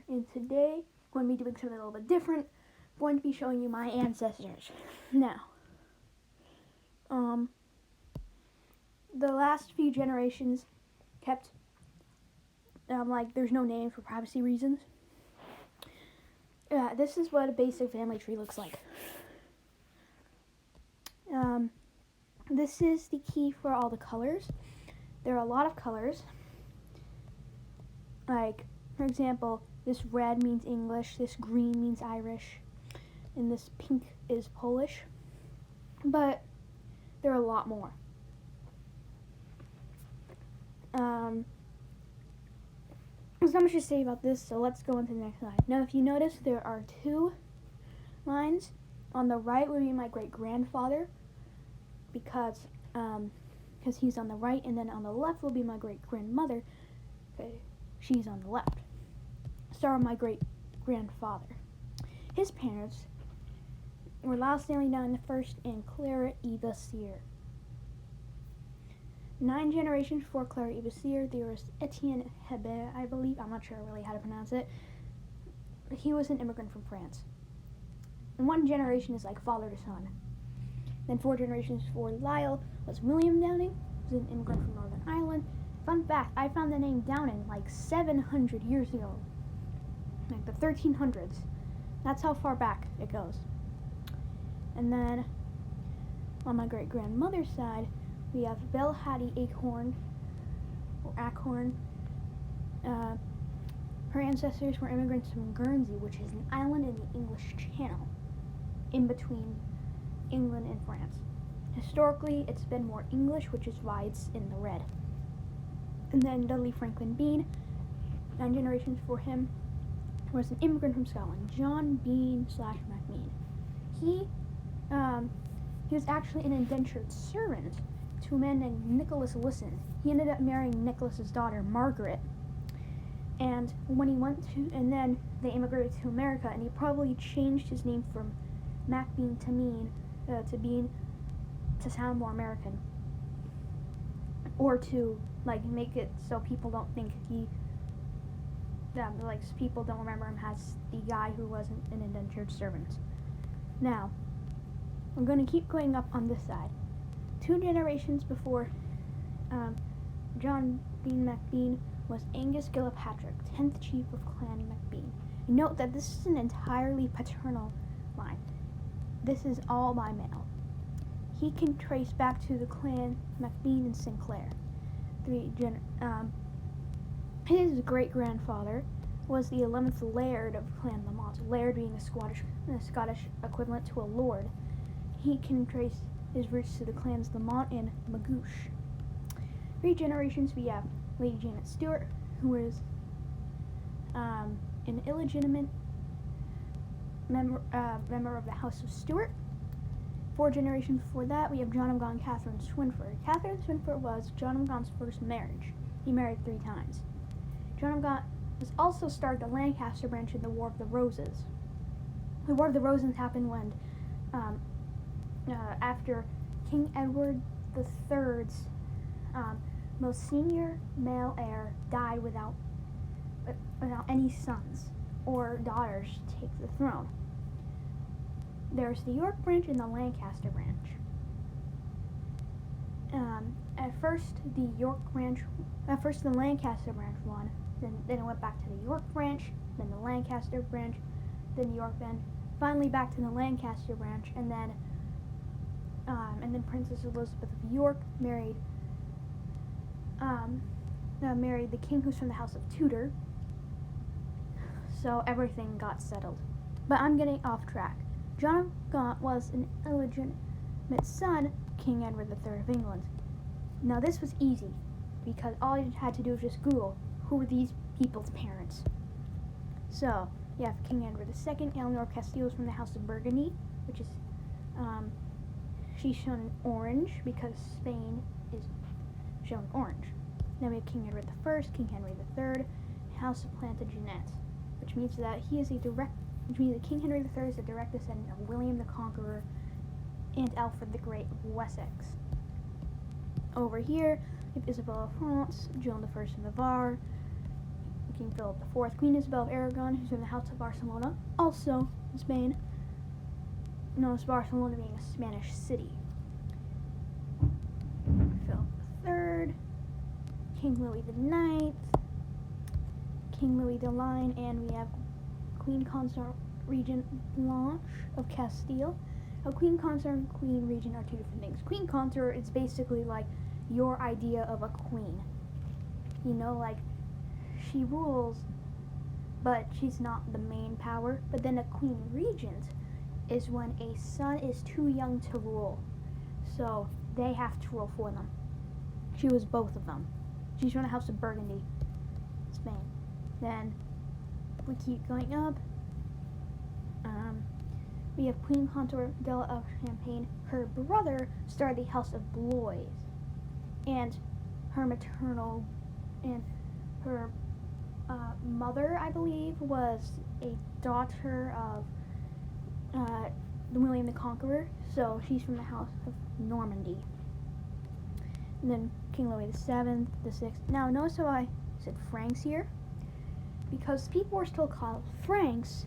And today I'm going to be doing something a little bit different. I'm going to be showing you my ancestors. Now, the last few generations kept, there's no name for privacy reasons. This is what a basic family tree looks like. This is the key for all the colors. There are a lot of colors. Like, for example, this red means English, this green means Irish, and this pink is Polish. But there are a lot more. There's not much to say about this, so let's go into the next slide. Now, if you notice, there are two lines. On the right would be my great-grandfather, because he's on the right, and then on the left will be my great-grandmother. Okay, she's on the left. Start with my great-grandfather. His parents were Lyle Stanley Down the first and Clara Eva Sear. 9 generations before Clara Eva Sear, there was Etienne Hebert, I believe. I'm not sure really how to pronounce it. He was an immigrant from France. And 1 generation is like father to son. Then 4 generations before Lyle was William Downing, who was an immigrant from Northern Ireland. Fun fact, I found the name Downing like 700 years ago. Like the 1300s. That's how far back it goes. And then on my great-grandmother's side, we have Belle Hattie Acorn, or Acorn. Her ancestors were immigrants from Guernsey, which is an island in the English Channel, in between England and France. Historically, it's been more English, which is why it's in the red. And then Dudley Franklin Bean, 9 generations before him, was an immigrant from Scotland, John Bean / Macbean. He was actually an indentured servant to a man named Nicholas Lisson. He ended up marrying Nicholas's daughter, Margaret. And and then they immigrated to America, and he probably changed his name from Macbean to Bean to sound more American, or to make it so people don't think people don't remember him as the guy who wasn't an indentured servant. Now, I'm going to keep going up on this side. 2 generations before John Bean Macbean was Angus Gilpatrick, 10th chief of Clan Macbean. Note that this is an entirely paternal line. This is all by male. He can trace back to the Clan Macbean and Sinclair. His great-grandfather was the 11th Laird of Clan Lamont, Laird being a Scottish equivalent to a lord. He can trace his roots to the clans Lamont and Magoosh. 3 generations we have Lady Janet Stewart, who was an illegitimate member of the House of Stuart. 4 generations before that, we have John of Gaunt and Catherine Swynford. Catherine Swynford was John of Gaunt's first marriage. He married 3 times. John of Gaunt was also started the Lancaster branch in the War of the Roses. The War of the Roses happened when, after King Edward III's most senior male heir died without any sons or daughters to take the throne. There's the York branch and the Lancaster branch. At first the Lancaster branch won. Then it went back to the York branch, then the Lancaster branch, then the York branch, finally back to the Lancaster branch, and then Princess Elizabeth of York married the king who's from the House of Tudor. So everything got settled. But I'm getting off track. John of Gaunt was an illegitimate son of King Edward III of England. Now this was easy, because all you had to do was just Google, who were these people's parents? So, you have King Edward II, Eleanor of Castile from the House of Burgundy, which is, she's shown in orange, because Spain is shown orange. Then we have King Edward I, King Henry III, House of Plantagenet, which means that King Henry III is a direct descendant of William the Conqueror and Alfred the Great of Wessex. Over here, we have Isabella of France, Joan I of Navarre, King Philip IV, Queen Isabel of Aragon, who's from the House of Barcelona, also in Spain, known as Barcelona being a Spanish city. Philip III, King Louis IX, King Louis the Lion, and we have Queen Consort Regent Blanche of Castile. Now, Queen Consort and Queen Regent are two different things. Queen Consort is basically like your idea of a queen. You know, like, she rules, but she's not the main power. But then a Queen Regent is when a son is too young to rule, so they have to rule for them. She was both of them. She's from the House of Burgundy, Spain. Then we keep going up. We have Queen Consort Della of Champagne. Her brother started the House of Blois, and her maternal and her mother, I believe, was a daughter of William the Conqueror, so she's from the House of Normandy. And then King Louis VII, the Sixth. Now, notice how I said Franks here? Because people were still called Franks.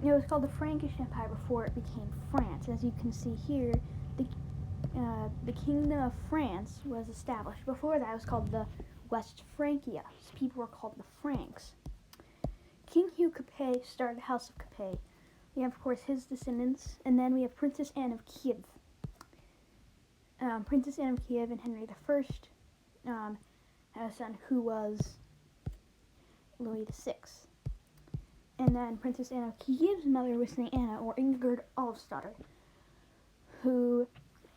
It was called the Frankish Empire before it became France. As you can see here, the Kingdom of France was established. Before that, it was called the West Francia. So people were called the Franks. King Hugh Capet started the House of Capet. We have, of course, his descendants, and then we have Princess Anne of Kiev. Princess Anne of Kiev and Henry I had a son who was Louis VI. And then Princess Anne of Kiev's mother was Saint Anna, or Ingrid Olafsdotter, who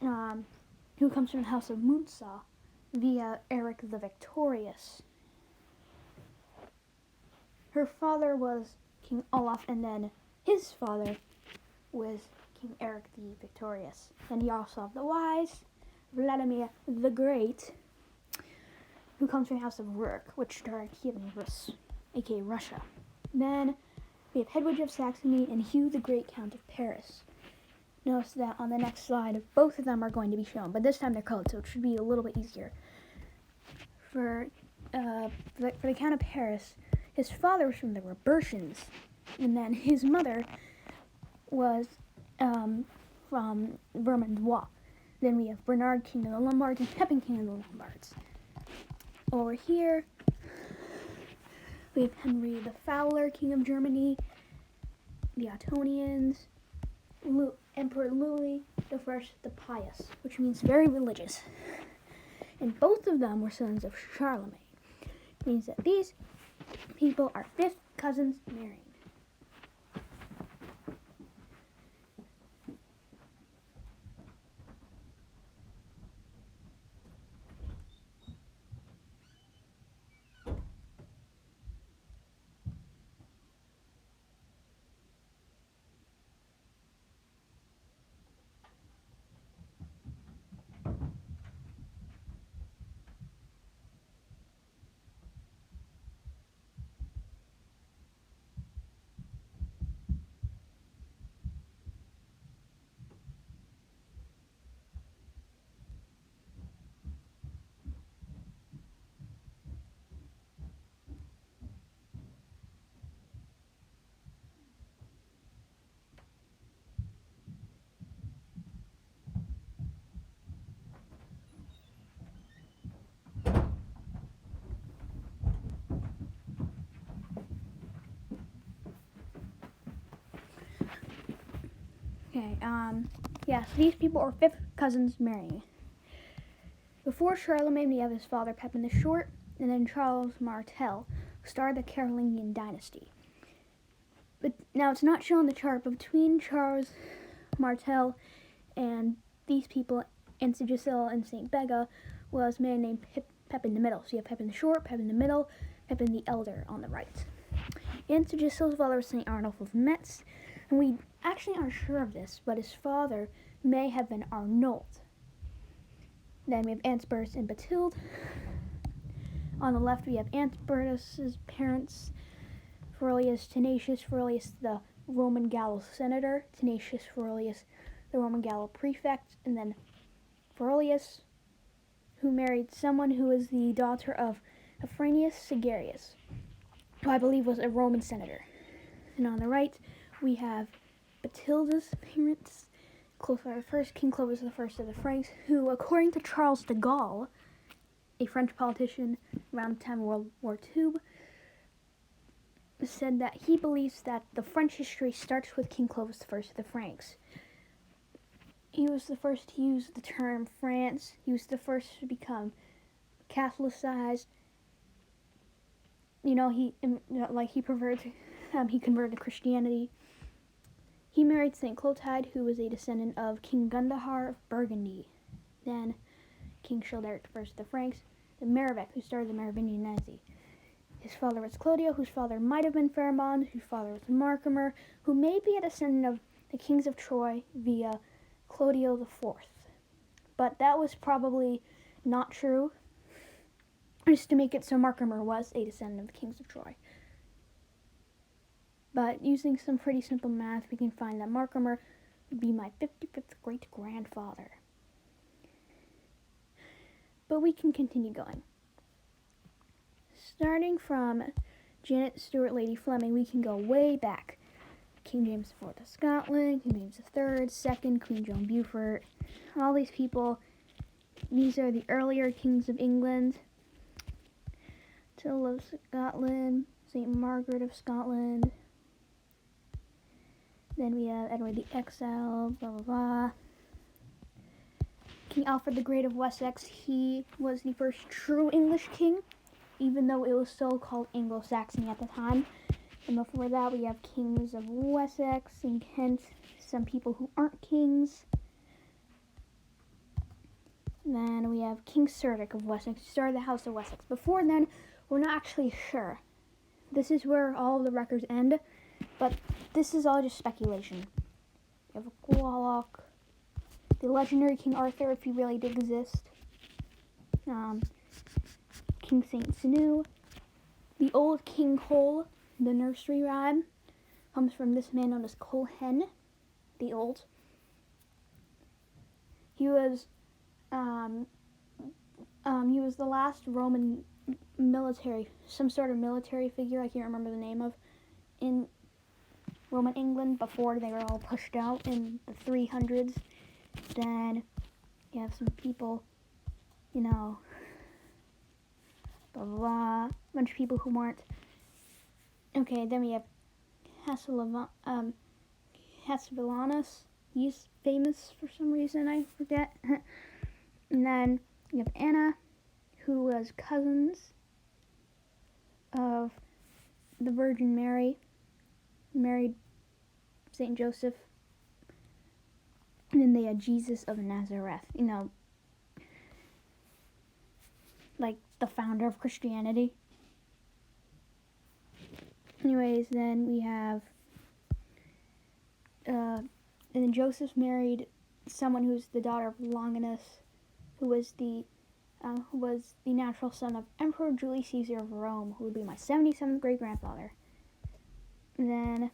comes from the House of Munsa via Eric the Victorious. Her father was King Olaf, and then his father was King Eric the Victorious. And you also have the wise Vladimir the Great, who comes from the House of Rurik, which started Kievan Rus, aka Russia. Then we have Hedwig of Saxony and Hugh the Great, Count of Paris. Notice that on the next slide, both of them are going to be shown, but this time they're colored, so it should be a little bit easier. For the Count of Paris, his father was from the Robertians, and then his mother was from Vermandois. Then we have Bernard, King of the Lombards, and Pepin, King of the Lombards. Over here, we have Henry the Fowler, King of Germany, the Ottonians, Emperor Louis I the Pious, which means very religious. And both of them were sons of Charlemagne. It means that these people are fifth cousins marrying. Okay, so these people are fifth cousins marrying. Before Charlemagne, we have his father Pepin the Short, and then Charles Martel, who started the Carolingian dynasty. But now it's not shown in the chart, but between Charles Martel and these people, and Sigil and St. Bega, was a man named Pepin the Middle. So you have Pepin the Short, Pepin the Middle, Pepin the Elder on the right. And Sigil's father was St. Arnulf of Metz, and we actually aren't sure of this, but his father may have been Arnold. Then we have Ansbertus and Batilde. On the left, we have Ansbertus's parents, Ferolius Tenacious, Ferolius the Roman Gallo senator, Tenacious Ferolius the Roman Gallo prefect, and then Ferolius, who married someone who was the daughter of Afranius Sigarius. who I believe was a Roman senator. And on the right, we have Batilda's parents, Clovis I, King Clovis I of the Franks, who, according to Charles de Gaulle, a French politician around the time of World War II, said that he believes that the French history starts with King Clovis I of the Franks. He was the first to use the term France. He was the first to become Catholicized. He converted to Christianity. He married Saint Clotilde, who was a descendant of King Gundahar of Burgundy. Then King Childeric I of the Franks, and Merovec, who started the Merovingian dynasty. His father was Clodio, whose father might have been Pharamond, whose father was Marcomer, who may be a descendant of the kings of Troy via Clodio IV. But that was probably not true, just to make it so Marcomer was a descendant of the kings of Troy. But using some pretty simple math, we can find that Marcomer would be my 55th great-grandfather. But we can continue going. Starting from Janet Stewart Lady Fleming, we can go way back. King James IV of Scotland, King James III, Second, Queen Joan Beaufort, all these people. These are the earlier kings of England. Till of Scotland, St. Margaret of Scotland. Then we have Edward the Exile, blah blah blah. King Alfred the Great of Wessex, he was the first true English king, even though it was still called Anglo-Saxon at the time. And before that, we have kings of Wessex and Kent, some people who aren't kings. Then we have King Cerdic of Wessex, who started the House of Wessex. Before then, we're not actually sure. This is where all of the records end, but this is all just speculation. We have Gwalloch, the legendary King Arthur, if he really did exist. King Saint Sinu, the old King Cole, the nursery rhyme, comes from this man known as Colhen, the Old. He was the last Roman military, some sort of military figure, I can't remember the name of, in Roman England before they were all pushed out in the 300s. Then you have some people, blah, blah, blah, a bunch of people who weren't. Okay, then we have Hasvilanus. He's famous for some reason, I forget. And then you have Anna, who was cousins of the Virgin Mary, married St. Joseph. And then they had Jesus of Nazareth, like the founder of Christianity. Anyways, then we have, and then Joseph married someone who's the daughter of Longinus, who was the natural son of Emperor Julius Caesar of Rome, who would be my 77th great-grandfather. And then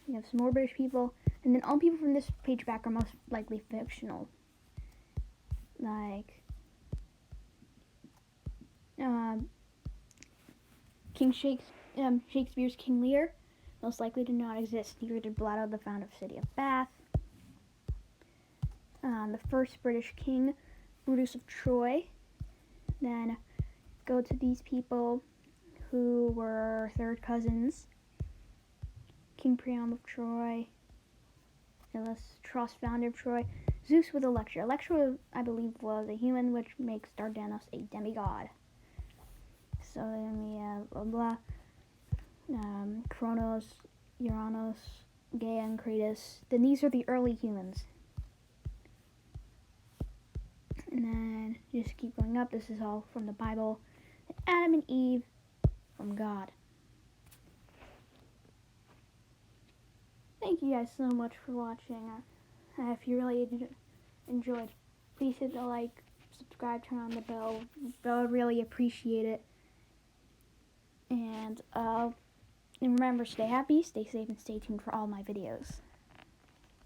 we have some more British people, and then all people from this page back are most likely fictional. Like, Shakespeare's King Lear, most likely did not exist. Neither did Blotto, the founder of the city of Bath. The first British king, Brutus of Troy. Then go to these people who were third cousins. King Priam of Troy, Tros, founder of Troy. Zeus with Electra. Electra, I believe, was a human, which makes Dardanus a demigod. So then we have blah, Kronos, Uranus, Gaia, and Kratos. Then these are the early humans. And then just keep going up. This is all from the Bible. Adam and Eve from God. Thank you guys so much for watching. If you really enjoyed, please hit the like, subscribe, turn on the bell. I would really appreciate it. And remember, stay happy, stay safe, and stay tuned for all my videos.